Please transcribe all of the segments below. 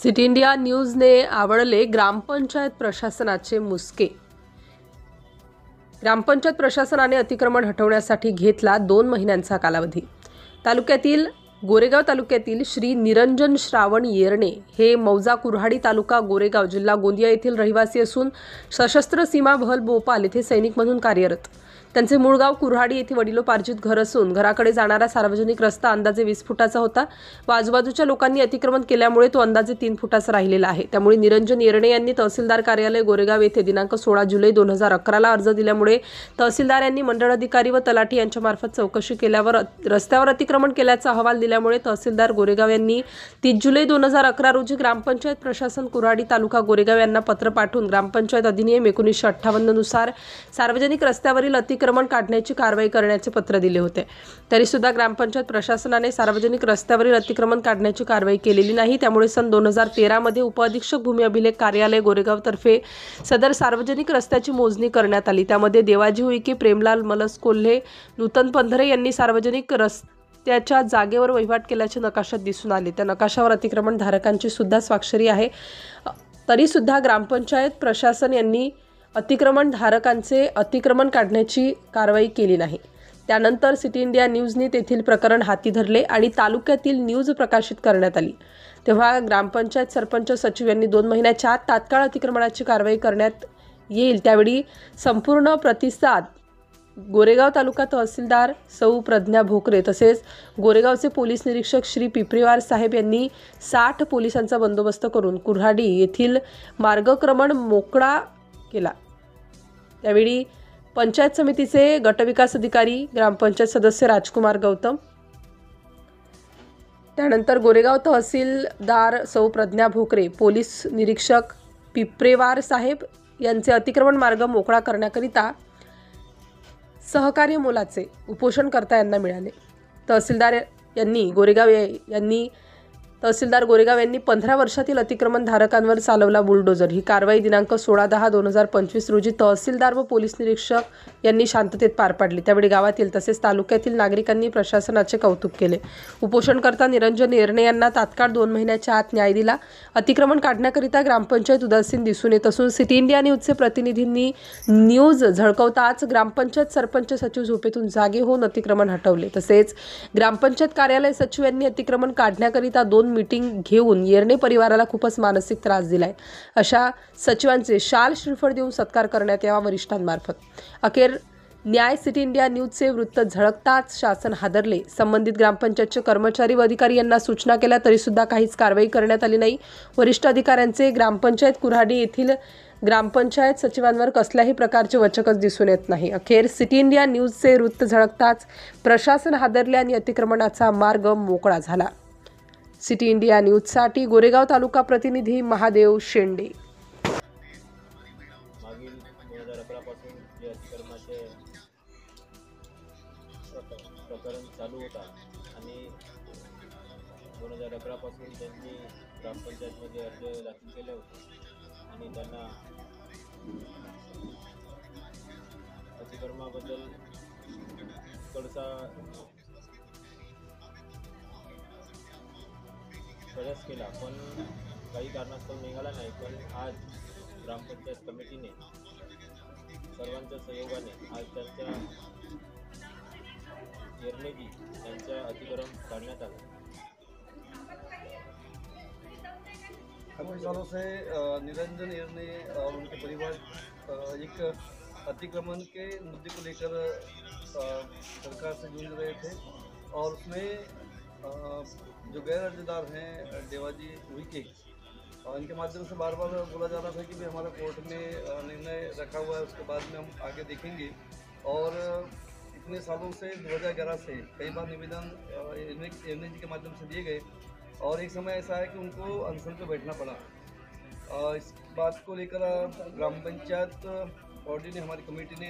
City India न्यूजने आवळले ग्रामपंचायत प्रशासनाचे मुसके। ग्रामपंचायत प्रशासनाने अतिक्रमण हटवण्यासाठी घेतला 2 महिन्यांचा कालावधी। गोरेगाव तालुक्यातील श्री निरंजन श्रावण येरणे हे मौजा कुऱ्हाडी तालुका गोरेगाव जिल्हा गोंदिया येथील रहिवासी असून सशस्त्र सीमा बहल भोपाल येथे सैनिक म्हणून कार्यरत। त्यांचे मूळ गाव कुऱ्हाडी येथे वडिलोपार्जित घर असून घराकडे जाणारा सार्वजनिक रस्ता अंदाजे 20 फुटाचा होता व आजूबाजूच्या लोकांनी अतिक्रमण केल्यामुळे तो अंदाजे 3 फुटाचा राहिलेला आहे। त्यामुळे निरंजन येरणे यांनी तहसीलदार कार्यालय गोरेगाव येथे दिनांक 16 जुलै 2011 ला अर्ज दिल्यामुळे तहसीलदार यांनी मंडळ अधिकारी व तलाठी यांच्यामार्फत चौकशी केल्यावर रस्त्यावर अतिक्रमण केल्याचा अहवाल दिल्यामुळे तहसीलदार गोरेगाव यांनी 30 जुलै 2011 रोजी ग्रामपंचायत प्रशासन कुऱ्हाडी तालुका गोरेगाव यांना पत्र पाठवून ग्रामपंचायत अधिनियम 1958 नुसार सार्वजनिक रस्त्यावरील अतिक्रमण काढण्याची कारवाई करण्याचे पत्र दिले होते। तरी सुद्धा ग्रामपंचायत प्रशासनाने सार्वजनिक रस्त्यावरील अतिक्रमण काढण्याची कारवाई केलेली नाही। त्यामुळे सन 2013 मध्ये उपअधीक्षक भूमी अभिलेख कार्यालय गोरेगाव तर्फे सदर सार्वजनिक रस्त्याची मोजणी करण्यात आली। त्यामध्ये देवाजी उईके, प्रेमलाल मलस कोल्हे, नूतन पंधरे यांनी सार्वजनिक त्याच्या जागेवर वहिवाट केल्याचे नकाशात दिसून आले। त्या नकाशावर अतिक्रमण धारकांची सुद्धा स्वाक्षरी आहे। तरी सुद्धा ग्रामपंचायत प्रशासन यांनी अतिक्रमण धारकांचे अतिक्रमण काढण्याची कारवाई केली नाही। त्यानंतर सिटी इंडिया न्यूजने तेथील प्रकरण हाती धरले आणि तालुक्यातील न्यूज प्रकाशित करण्यात आली। तेव्हा ग्रामपंचायत सरपंच सचिव यांनी 2 महिन्याच्या आत तात्काळ अतिक्रमणाची कारवाई करण्यात येईल त्यावेळी संपूर्ण प्रतिसाद गोरेगाव तालुका तहसीलदार सौ प्रज्ञा भोकरे तसेच गोरेगावचे पोलीस निरीक्षक श्री पिपरीवार साहेब यांनी 60 पोलिसांचा बंदोबस्त करून कुऱ्हाडी येथील मार्गक्रमण मोकळा केला। त्यावेळी पंचायत समितीचे गटविकास अधिकारी ग्रामपंचायत सदस्य राजकुमार गौतम, त्यानंतर गोरेगाव तहसीलदार सौ प्रज्ञा भोकरे, पोलीस निरीक्षक पिपरेवार साहेब यांचे अतिक्रमण मार्ग मोकळा करण्याकरिता सहकार्य मोलाचे उपोषणकर्ता यांना मिळाले। तहसीलदार गोरेगाव यांनी 15 वर्षातील अतिक्रमण धारकांवर चालवला बुलडोजर। ही कारवाई दिनांक 16/10/2025 रोजी तहसीलदार व पोलीस निरीक्षक यांनी शांततेत पार पाडली। त्यावेळी गावातील तसेच तालुक्यातील नागरिकांनी प्रशासनाचे कौतुक केले। उपोषणकर्ता निरंजन येरणे यांना तात्काळ 2 महिन्याच्या आत न्याय दिला। अतिक्रमण काढण्याकरिता ग्रामपंचायत उदासीन दिसून येत असून सिटी इंडिया न्यूजचे प्रतिनिधींनी न्यूज झळकवताच ग्रामपंचायत सरपंच सचिव झोपेतून जागे होऊन अतिक्रमण हटवले। तसेच ग्रामपंचायत कार्यालय सचिव यांनी अतिक्रमण काढण्याकरिता 2 मीटिंग घेऊन येरणे परिवाराला खूपच मानसिक त्रास दिलाय। अशा सचिवांचे शाल श्रीफळ देऊन सत्कार करण्यात यावा वरिष्ठांमार्फत। अखेर न्याय सिटी इंडिया न्यूजचे वृत्त झळकताच शासन हादरले। संबंधित ग्रामपंचायतचे कर्मचारी व अधिकारी यांना सूचना केल्या तरी सुद्धा काहीच कारवाई करण्यात आली नाही। वरिष्ठ अधिकाऱ्यांचे ग्रामपंचायत कुऱ्हाडी येथील ग्रामपंचायत सचिवांवर कसल्याही प्रकारचे वचकच दिसून येत नाही। अखेर सिटी इंडिया न्यूजचे वृत्त झळकताच प्रशासन हादरले आणि अतिक्रमणाचा मार्ग मोकळा झाला। सिटी इंडिया न्यूजसाठी गोरेगाव तालुका प्रतिनिधी महादेव शेंडे। मागील 2011 पासून जे अतिक्रमणाचे प्रकरण चालू होता आणि 2011 पासून त्यांनी ग्रामपंचायतमध्ये अर्ज दाखल केले होते आणि त्यांना अतिक्रमणाबद्दल थोडासा प्रयास केला पण काही कारणास्तव निघाला नाही। पण आज ग्रामपंचायत कमिटीने सर्वांच्या सहयोगाने आज त्यांच्या येरनेजी यांच्या अतिक्रमण काढण्यात आलं। काफ़ी सालों से निरंजन येरने और उनके परिवार एक अतिक्रमण के मुद्दे को लेकर सरकार से जूझ रहे थे और उसमें जो गैर अर्जदार हैं देवाजी उईके इनके माध्यम से बार बार बोला जा रहा था कि भाई हमारा कोर्ट में निर्णय रखा हुआ है, उसके बाद में हम आगे देखेंगे। और इतने सालों से 2011 से कई बार निवेदन येरने जी के माध्यम से दिए गए और एक समय ऐसा है कि उनको अनशन पर बैठना पड़ा। इस बात को लेकर ग्राम पंचायत बॉडी ने, हमारी कमेटी ने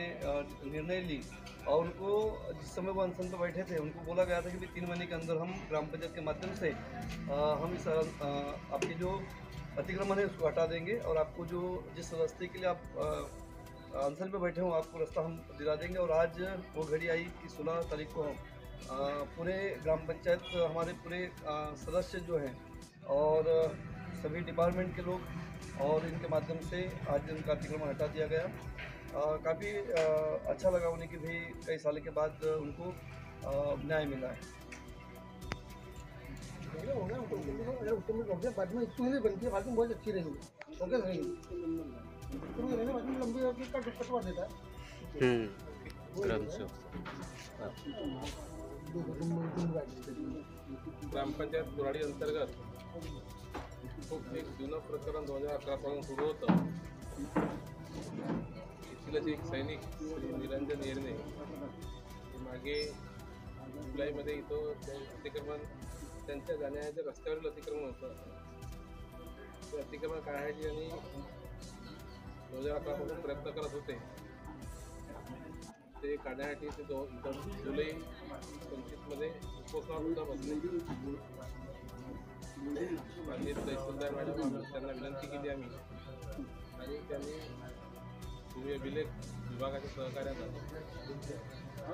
निर्णय ली और उनको जिस समय वो अनशन पर बैठे थे उनको बोला गया था कि 3 महीने के अंदर हम ग्राम पंचायत के माध्यम से हम इस आपकी जो अतिक्रमण है उसको हटा देंगे और आपको जो जिस रास्ते के लिए आप अनशन पे बैठे हो आपको रास्ता हम दिला देंगे। और आज वो घड़ी आई कि 16 तारीख को पूरे ग्राम पंचायत हमारे पूरे सदस्य जो हैं और सभी डिपार्टमेंट के लोग और इनके माध्यम से आज उनका अतिक्रमण हटा दिया गया। काफ़ी अच्छा लगा उन्हें कि भाई कई साल के बाद उनको न्याय मिला है। बाद में इतनी बनती है, बाद में बहुत अच्छी रहेगी, ओके रहेगी। बाद में लंबी का कटवा देता है। ग्रामपंचायत कुऱ्हाडी अंतर्गत खूप एक जुनं प्रकरण 2011 पासून सुरू होतं। इथलेच एक सैनिक श्री निरंजन येरणे हे मागे जुलैमध्ये इथं ते अतिक्रमण त्यांच्या जाण्याच्या रस्त्यावरील अतिक्रमण होतं। ते अतिक्रमण काढायचे आणि 2011 पासून प्रयत्न करत होते। ते काढण्यासाठी ते जुलै 25 मध्ये उपोषणावर सुद्धा बसले। माननीय तहसीलदार मॅडम त्यांना विनंती केली आम्ही आणि त्यांनी भूमी अभिलेख विभागाच्या सहकार्यानं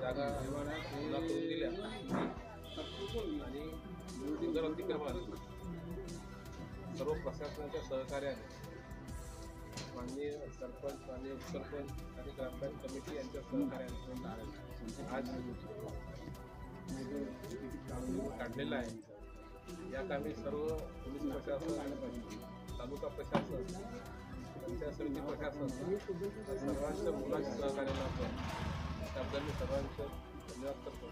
जागा खुला करून दिल्या आणि सुंदर अतिक्रमण सर्व प्रशासनाच्या सहकार्याने माननीय सरपंच माननीय उपसरपंच आणि ग्रामपंचायत कमिटी यांच्या सहकार्याने आज काढलेलं आहे। या कामी सर्व पोलीस प्रशासन, तालुका प्रशासन, पंचायत समिती प्रशासन सर्वांच्या मुलांच्या सहकार्यानं आपण त्याबद्दल मी सर्वांचं धन्यवाद करतो।